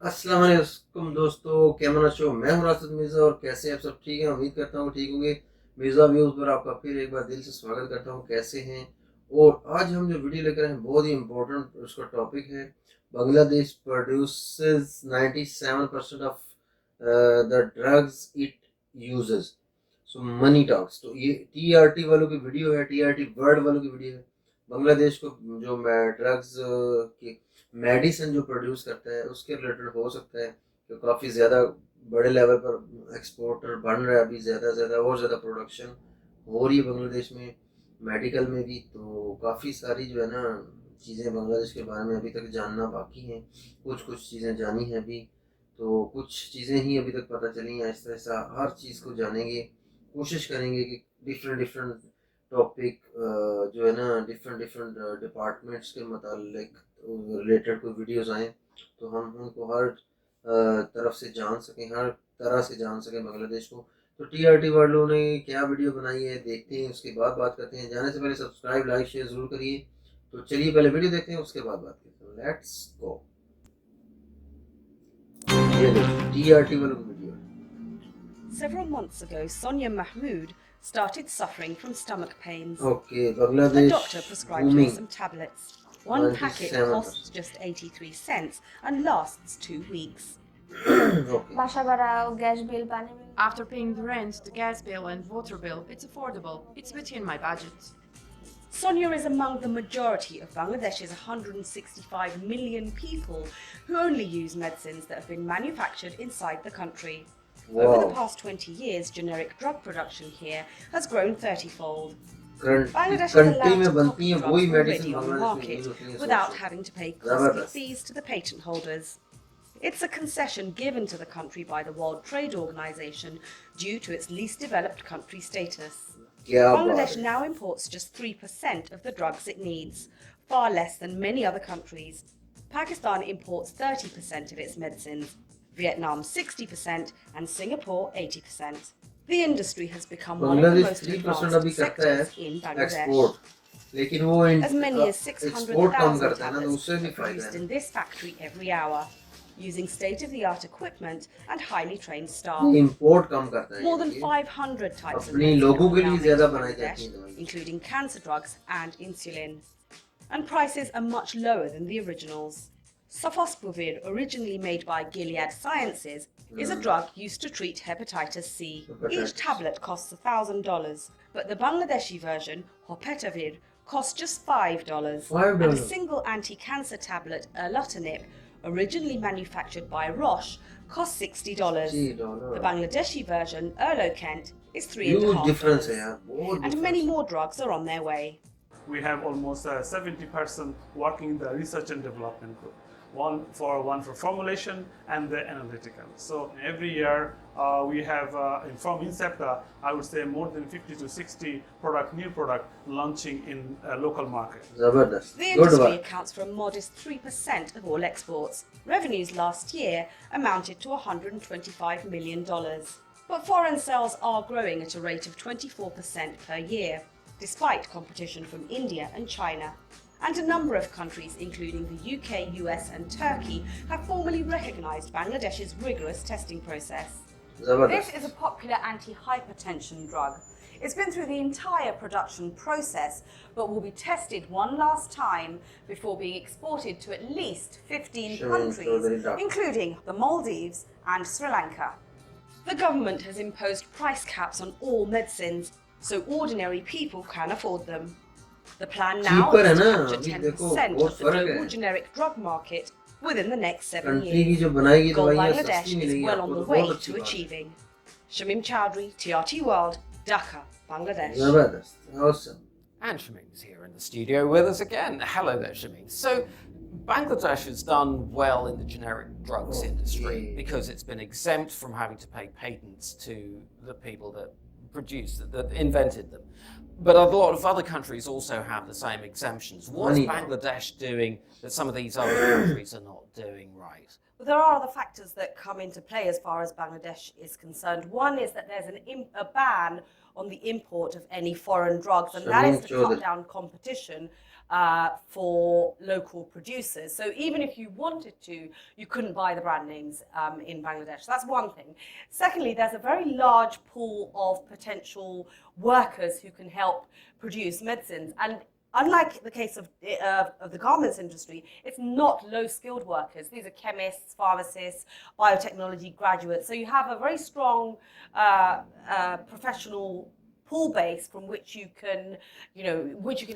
अस्सलाम वालेकुम दोस्तों, कैमरा शो। मैं हूं राशिद मिर्जा और कैसे आप सब ठीक हैं। उम्मीद करता हूं ठीक होंगे। मिर्जा व्यूज पर आपका फिर एक बार दिल से स्वागत करता हूं। कैसे हैं? और आज हम जो वीडियो लेकर आए हैं बहुत ही इम्पोर्टेंट उसका टॉपिक है। Bangladesh produces 97% of the drugs it uses. So money talks. तो ये टीआरटी वालों की वीडियो है, टीआरटी वर्ल्ड वालों की वीडियो है। बांग्लादेश को जो ड्रग्स की मेडिसिन जो प्रोड्यूस करता है उसके रिलेटेड हो सकता है कि काफ़ी ज़्यादा बड़े लेवल पर एक्सपोर्टर बन रहा है। अभी ज़्यादा ज़्यादा और ज़्यादा प्रोडक्शन हो रही है बांग्लादेश में, मेडिकल में भी। तो काफ़ी सारी जो है ना चीज़ें बांग्लादेश के बारे में अभी तक जानना बाकी हैं। कुछ कुछ चीज़ें जानी हैं अभी, तो कुछ चीज़ें ही अभी तक पता चली हैं। ऐसा ऐसा हर चीज़ को जानेंगे, कोशिश करेंगे कि डिफरेंट डिफरेंट टॉपिक जो है ना डिफरेंट डिफरेंट डिपार्टमेंट्स के मतलब रिलेटेड कोई वीडियोस आए तो हम उनको हर तरफ से जान सकें, हर तरह से जान सकें बांग्लादेश को। तो टीआरटी वालों ने क्या वीडियो बनाई है देखते हैं, उसके बाद बात करते हैं। जाने से पहले सब्सक्राइब लाइक शेयर जरूर करिए। तो चलिए पहले वीडियो देखते हैं, उसके बाद बात करते हैं। Let's go. ये देखिए टीआरटी वालों की video. Several months ago, Sonia Mahmood started suffering from stomach pains. Okay, A Bangladesh doctor prescribed her booming some tablets. One packet 97%। costs just 83 cents and lasts 2 weeks. Okay, বাসা ভাড়া ও gas bill পানি বিল After paying the rent, the gas bill and water bill, it's affordable. It's within my budget. Sonia is among the majority of Bangladesh's 165 million people who only use medicines that have been manufactured inside the country. Over the past 20 years, generic drug production here has grown 30-fold. Bangladesh is country allowed में to बनती copy हैं drugs वही medicine already on the Bangladesh में use market होती हैं। without सोचो, having to pay costly जबरदस्त। fees to the patent holders. It's a concession given to the country by the World Trade Organization due to its least developed country status. क्या बात Bangladesh है। now imports just 3% of the drugs it needs, far less than many other countries. Pakistan imports 30% of its medicines, Vietnam 60%, and Singapore 80%. The industry has become one of the Bangladesh most 3% अभी advanced करता है sectors in Bangladesh. Export, लेकिन वो As many as export कम 600,000 करता है ना, तो tablets उससे भी are फायदा produced है in this factory every hour, using state-of-the-art equipment and highly trained staff. ना। इम्पोर्ट कम करता है More than ये 500 types of अपने medicine लोगों are के now लिए made ज्यादा in बनाई जाती Bangladesh, है दवाई। including cancer drugs and insulin. And prices are much lower than the originals. Sofosbuvir, originally made by Gilead Sciences, is a drug used to treat hepatitis C. Each tablet costs $1,000, but the Bangladeshi version, Hopetavir, costs just $5. And a single anti-cancer tablet, erlotinib, originally manufactured by Roche, costs $60. The Bangladeshi version, Erlokent, is huge difference है $3.5. यार, बहुत And many difference. more drugs are on their way. We have almost 70% working in the research and development group. One for formulation and the analytical. So every year we have from Incepta, I would say more than 50 to 60 new product launching in local market. जबरदस्त, The good industry बात। accounts for a modest 3% of all exports. Revenues last year amounted to $125 million. But foreign sales are growing at a rate of 24% per year, despite competition from India and China. And a number of countries, including the UK, US, and Turkey, have formally recognised Bangladesh's rigorous testing process. This जबरदस्त। is a popular anti-hypertension drug. It's been through the entire production process, but will be tested one last time before being exported to at least 15 Shamim countries, Chowdhury, doctor. including the Maldives and Sri Lanka. The government has imposed price caps on all medicines, so ordinary people can afford them. The plan now Cheaper is to है ना, capture अभी 10% देखो, of बहुत the फर्क global है। generic drug market within the next 7 country की years. जो बनाएगी Goal दवाइयाँ Bangladesh सस्ती is मिलेगी well आपको, on तो the way बहुत अच्छी to बात है। achieving. Shamim Chowdhury, TRT World, Dhaka, Bangladesh. जबरदस्त, awesome। And Shamim's here in the studio with us again. Hello there, Shamim. So, Bangladesh has done well in the generic drugs industry because it's been exempt from having to pay patents to the people that produced, that invented them. But a lot of other countries also have the same exemptions. What's Bangladesh doing that some of these other countries are not doing right? But there are other factors that come into play as far as Bangladesh is concerned. One is that there's a ban on the import of any foreign drugs, and that is to cut down competition for local producers. So even if you wanted to, you couldn't buy the brand names in Bangladesh. So that's one thing. Secondly, there's a very large pool of potential workers who can help produce medicines. And unlike the case of the garments industry, it's not low-skilled workers. These are chemists, pharmacists, biotechnology graduates. So you have a very strong professional pool base from which you can,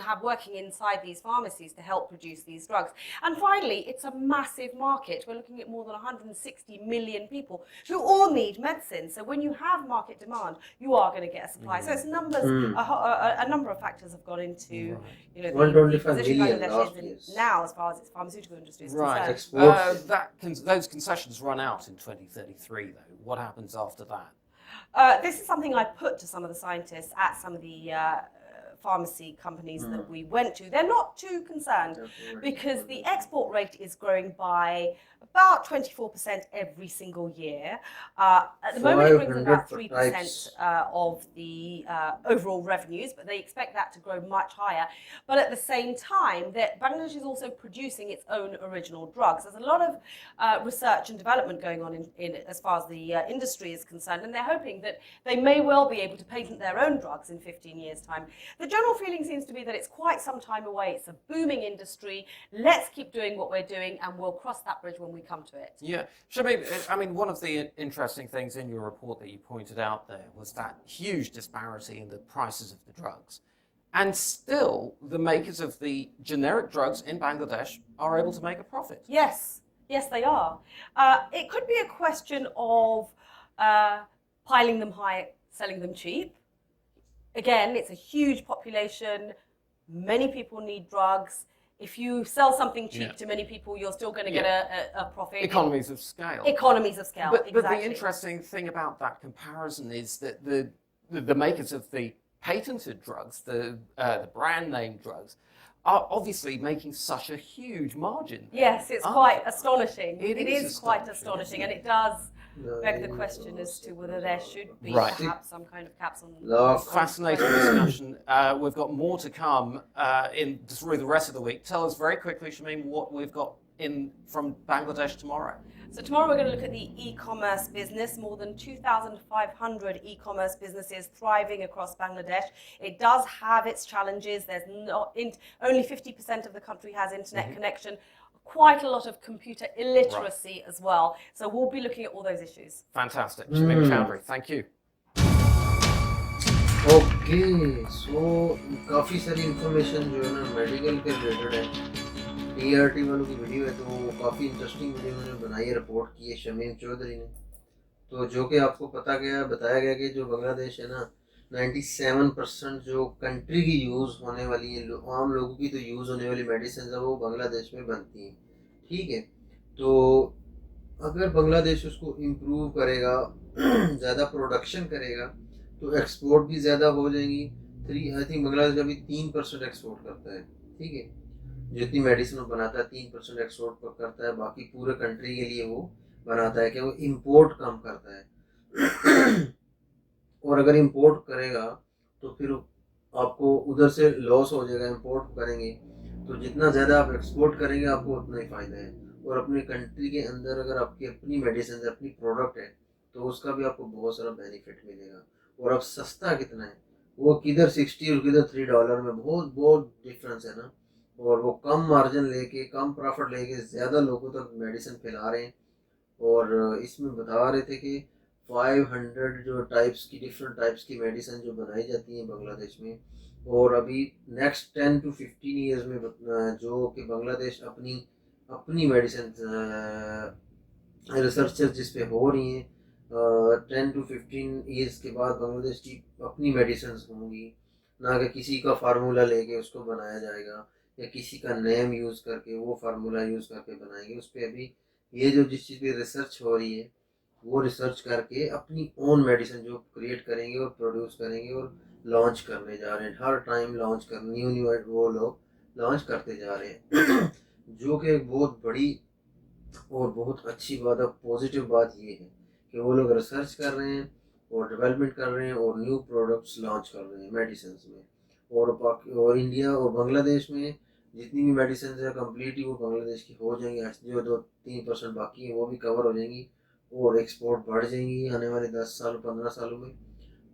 have working inside these pharmacies to help produce these drugs. And finally, it's a massive market. We're looking at more than 160 million people who all need medicine. So when you have market demand, you are going to get a supply. So it's numbers. A number of factors have gone into, the 125 position million Bangladesh last is in year. now as far as its pharmaceutical industry is Right. concerned. Those concessions run out in 2033, though. What happens after that? This is something I put to some of the scientists at some of the pharmacy companies that we went to. They're not too concerned because the export rate is growing by about 24% every single year. At the moment, it brings in about 3% of the overall revenues, but they expect that to grow much higher. But at the same time, Bangladesh is also producing its own original drugs. There's a lot of research and development going on in as far as the industry is concerned, and they're hoping that they may well be able to patent their own drugs in 15 years' time. The general feeling seems to be that it's quite some time away. It's a booming industry. Let's keep doing what we're doing, and we'll cross that bridge when we come to it. Yeah. Shamim, I mean, one of the interesting things in your report that you pointed out there was that huge disparity in the prices of the drugs. And still, the makers of the generic drugs in Bangladesh are able to make a profit. Yes, they are. It could be a question of piling them high, selling them cheap. Again, it's a huge population. Many people need drugs. If you sell something cheap to many people, you're still going to get a profit. Economies of scale. Economies of scale, But exactly. the interesting thing about that comparison is that the makers of the patented drugs, the brand name drugs, are obviously making such a huge margin. Yes, it's quite astonishing. It is quite astonishing, and it does beg the question as to whether there should be perhaps some kind of caps on. Fascinating discussion. We've got more to come through the rest of the week. Tell us very quickly, Shamim, what we've got in from Bangladesh tomorrow. So tomorrow we're going to look at the e-commerce business. More than 2,500 e-commerce businesses thriving across Bangladesh. It does have its challenges. There's only 50% of the country has internet connection. Quite a lot of computer illiteracy as well. So we'll be looking at all those issues. Fantastic. Shamim Chowdhury, thank you. Okay so काफ़ी सारी information जो है ना medical के related है। TRT वालों की video है, तो काफ़ी इंटरेस्टिंग वीडियो उन्होंने बनाई है, रिपोर्ट की है शमीम चौधरी ने। तो जो कि आपको बताया गया कि जो बांग्लादेश है ना 97% जो कंट्री की यूज़ होने वाली है, आम लोगों की तो यूज़ होने वाली मेडिसिन है वो बांग्लादेश में बनती हैं। ठीक है, तो अगर बांग्लादेश उसको इम्प्रूव करेगा ज़्यादा प्रोडक्शन करेगा तो एक्सपोर्ट भी ज़्यादा हो जाएंगी। आई थिंक बांग्लादेश अभी 3% एक्सपोर्ट करता है। ठीक है, जितनी मेडिसिन वो बनाता है 3% एक्सपोर्ट करता है, बाकी पूरे कंट्री के लिए वो बनाता है कि वो इम्पोर्ट कम करता है। और अगर इंपोर्ट करेगा तो फिर आपको उधर से लॉस हो जाएगा। इंपोर्ट करेंगे तो जितना ज़्यादा आप एक्सपोर्ट करेंगे आपको उतना ही फ़ायदा है। और अपने कंट्री के अंदर अगर आपकी अपनी मेडिसिन है, अपनी प्रोडक्ट है, तो उसका भी आपको बहुत सारा बेनिफिट मिलेगा। और अब सस्ता कितना है, वो किधर 60 और किधर $3 में बहुत डिफरेंस है ना। और वो कम मार्जिन लेके, कम प्रॉफिट लेके ज़्यादा लोगों तक मेडिसिन फैला रहे हैं। और इसमें बता रहे थे कि 500 जो डिफरेंट टाइप्स की मेडिसिन जो बनाई जाती हैं बांग्लादेश में। और अभी नेक्स्ट 10 to 15 ईयर्स में जो कि बांग्लादेश अपनी मेडिसिन रिसर्चेस जिस पे हो रही हैं, 10 to 15 ईयर्स के बाद बांग्लादेश की अपनी मेडिसिन होंगी, ना कि किसी का फार्मूला लेके उसको बनाया जाएगा या किसी का नेम यूज़ करके वो फार्मूला यूज़ करके बनाएंगे। उस पर अभी ये जो जिस चीज़ पे रिसर्च हो रही है वो रिसर्च करके अपनी ओन मेडिसिन जो क्रिएट करेंगे और प्रोड्यूस करेंगे और लॉन्च करने जा रहे हैं। हर टाइम लॉन्च कर न्यू वो लोग लॉन्च करते जा रहे हैं जो कि एक बहुत बड़ी और बहुत अच्छी बात है। पॉजिटिव बात ये है कि वो लोग रिसर्च कर रहे हैं और डेवलपमेंट कर रहे हैं और न्यू प्रोडक्ट्स लॉन्च कर रहे हैं मेडिसिन में। और इंडिया और बांग्लादेश में जितनी भी मेडिसिन है कम्प्लीटली वो बांग्लादेश की हो जाएंगी। जो 2-3% बाकी है वो भी कवर हो जाएंगी और एक्सपोर्ट बढ़ जाएंगी आने वाले 10 साल 15 सालों में।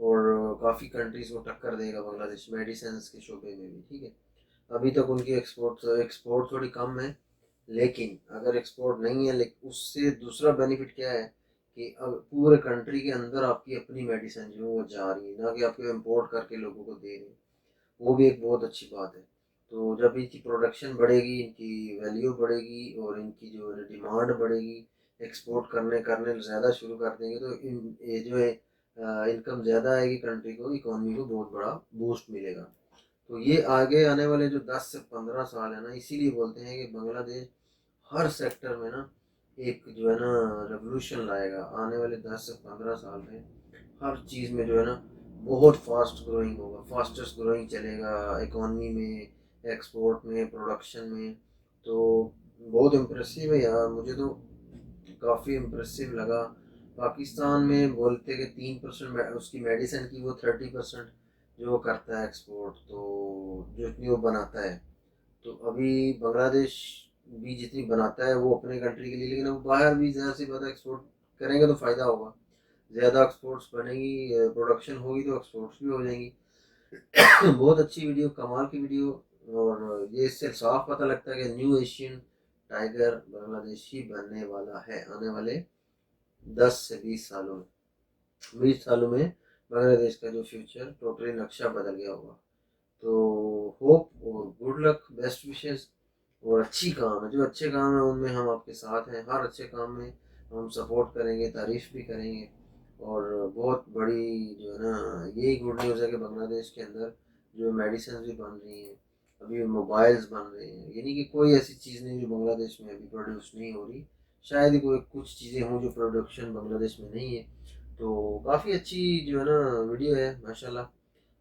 और काफ़ी कंट्रीज को टक्कर देगा बांग्लादेश मेडिसिन के शोबे में भी, ठीक है। अभी तक उनकी एक्सपोर्ट थोड़ी कम है, लेकिन अगर एक्सपोर्ट नहीं है, लेकिन उससे दूसरा बेनिफिट क्या है कि अब पूरे कंट्री के अंदर आपकी अपनी मेडिसिन जो वो जा रही है, ना कि आपको इम्पोर्ट करके लोगों को दे रही है। वो भी एक बहुत अच्छी बात है। तो जब इनकी प्रोडक्शन बढ़ेगी, इनकी वैल्यू बढ़ेगी और इनकी जो डिमांड बढ़ेगी, एक्सपोर्ट करने करने ज़्यादा शुरू कर देंगे तो ये जो है इनकम ज़्यादा आएगी कंट्री को, इकोनॉमी को बहुत बड़ा बूस्ट मिलेगा। तो ये आगे आने वाले जो 10 से 15 साल है ना, इसीलिए बोलते हैं कि बांग्लादेश हर सेक्टर में ना एक जो है ना रेवोल्यूशन लाएगा। आने वाले 10 से 15 साल में हर चीज़ में जो है ना बहुत फास्ट ग्रोइंग होगा, फास्टेस्ट ग्रोइंग चलेगा इकोनॉमी में, एक्सपोर्ट में, प्रोडक्शन में। तो बहुत इम्प्रेसिव है यार, मुझे तो काफ़ी इम्प्रेसिव लगा। पाकिस्तान में बोलते कि 3% उसकी मेडिसिन की वो 30% जो करता है एक्सपोर्ट, तो जो इतनी वो बनाता है। तो अभी बांग्लादेश भी जितनी बनाता है वो अपने कंट्री के लिए, लेकिन अब बाहर भी ज़्यादा से ज़्यादा एक्सपोर्ट करेंगे तो फ़ायदा होगा। ज़्यादा एक्सपोर्ट्स बनेगी, प्रोडक्शन होगी तो एक्सपोर्ट्स भी हो जाएंगी। बहुत अच्छी वीडियो, कमाल की वीडियो। और ये इससे साफ पता लगता है कि न्यू एशियन टाइगर बांग्लादेश ही बनने वाला है आने वाले 10 से 20 सालों में। 20 सालों में बांग्लादेश का जो फ्यूचर टोटली नक्शा बदल गया होगा। तो होप और गुड लक, बेस्ट विशेस। और अच्छी काम है, जो अच्छे काम है उनमें हम आपके साथ हैं। हर अच्छे काम में हम सपोर्ट करेंगे, तारीफ भी करेंगे। और बहुत बड़ी जो है ना यही गुड न्यूज़ है कि बांग्लादेश के अंदर जो मेडिसिन भी बन रही हैं, अभी मोबाइल्स बन रहे हैं। यानी कि कोई ऐसी चीज़ नहीं जो बांग्लादेश में अभी प्रोड्यूस नहीं हो रही। शायद ही कोई कुछ चीज़ें हों जो प्रोडक्शन बांग्लादेश में नहीं है। तो काफ़ी अच्छी जो है ना वीडियो है माशाल्लाह।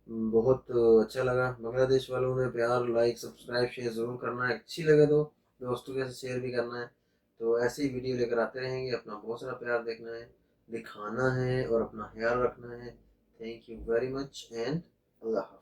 बहुत अच्छा लगा। बांग्लादेश वालों ने प्यार, लाइक, सब्सक्राइब, शेयर ज़रूर करना है। अच्छी लगे तो दोस्तों के साथ शेयर भी करना है। तो ऐसे ही वीडियो लेकर आते रहेंगे। अपना बहुत सारा प्यार देखना है, दिखाना है और अपना ख्याल रखना है। Thank you very much and अल्लाह हाफ़िज़।